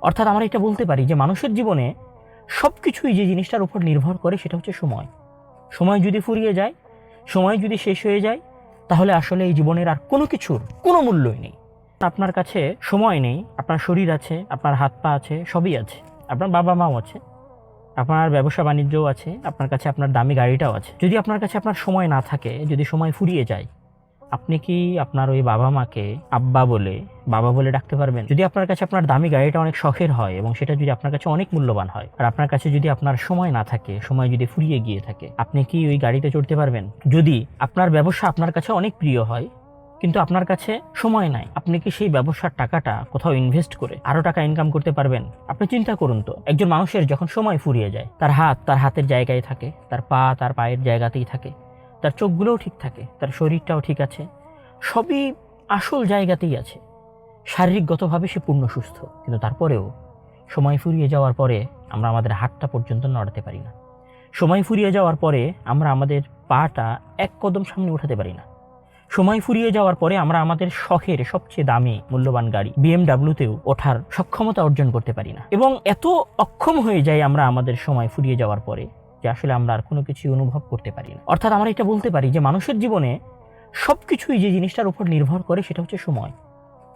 অর্থাৎ আমরা এটা বলতে পারি যে মানুষের জীবনে সব কিছুই যে জিনিসটার উপর নির্ভর করে সেটা হচ্ছে সময়। সময় যদি ফুরিয়ে যায়, সময় যদি শেষ হয়ে যায়, তাহলে আসলে এই জীবনের আর কোনো কিছুর কোনো মূল্যই নেই। আপনার কাছে সময় নেই, আপনার শরীর আছে, আপনার হাত পা আছে, সবই আছে, আপনার বাবা মাও আছে, আপনার ব্যবসা বাণিজ্যও আছে, আপনার কাছে আপনার দামি গাড়িটাও আছে। যদি আপনার কাছে আপনার সময় না থাকে, যদি সময় ফুরিয়ে যায়, আপনি কি আপনার ওই বাবা মাকে বাবা বলে ডাকতে পারবেন? যদি আপনার কাছে আপনার দামি গাড়িটা অনেক শখের হয় এবং সেটা যদি আপনার কাছে অনেক মূল্যবান হয়, আর আপনার কাছে যদি আপনার সময় না থাকে, সময় যদি ফুরিয়ে গিয়ে থাকে, আপনি কি ওই গাড়িতে চড়তে পারবেন? যদি আপনার ব্যবসা আপনার কাছে অনেক প্রিয় হয় কিন্তু আপনার কাছে সময় নাই, আপনি কি সেই ব্যবসার টাকাটা কোথাও ইনভেস্ট করে আরো টাকা ইনকাম করতে পারবেন? আপনি চিন্তা করুন তো, একজন মানুষের যখন সময় ফুরিয়ে যায়, তার হাত তার হাতের জায়গায় থাকে, তার পা তার পায়ের জায়গাতেই থাকে, তার চোখগুলোও ঠিক থাকে, তার শরীরটাও ঠিক আছে, সবই আসল জায়গাতেই আছে, শারীরিকগতভাবে সে পূর্ণ সুস্থ, কিন্তু তারপরেও সময় ফুরিয়ে যাওয়ার পরে আমরা আমাদের হাতটা পর্যন্ত নড়াতে পারি না। সময় ফুরিয়ে যাওয়ার পরে আমরা আমাদের পাটা এক কদম সামনে উঠাতে পারি না। সময় ফুরিয়ে যাওয়ার পরে আমরা আমাদের শখের সবচেয়ে দামি মূল্যবান গাড়ি BMW-তেও ওঠার সক্ষমতা অর্জন করতে পারি না। এবং এত অক্ষম হয়ে যায় আমরা আমাদের সময় ফুরিয়ে যাওয়ার পরে যে আসলে আমরা আর কোনো কিছু অনুভব করতে পারি না। অর্থাৎ আমরা এটা বলতে পারি যে মানুষের জীবনে সব কিছুই যে জিনিসটার উপর নির্ভর করে সেটা হচ্ছে সময়।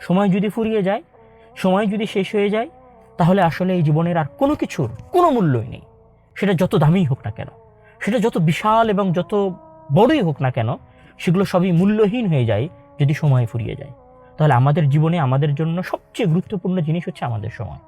সময় যদি ফুরিয়ে যায়, সময় যদি শেষ হয়ে যায়, তাহলে আসলে এই জীবনের আর কোনো কিছুর কোনো মূল্যই নেই। সেটা যত দামি হোক না কেন, সেটা যত বিশাল এবং যত বড়ই হোক না কেন, সেগুলো সবই মূল্যহীন হয়ে যায় যদি সময় ফুরিয়ে যায়। তাহলে আমাদের জীবনে আমাদের জন্য সবচেয়ে গুরুত্বপূর্ণ জিনিস হচ্ছে আমাদের সময়।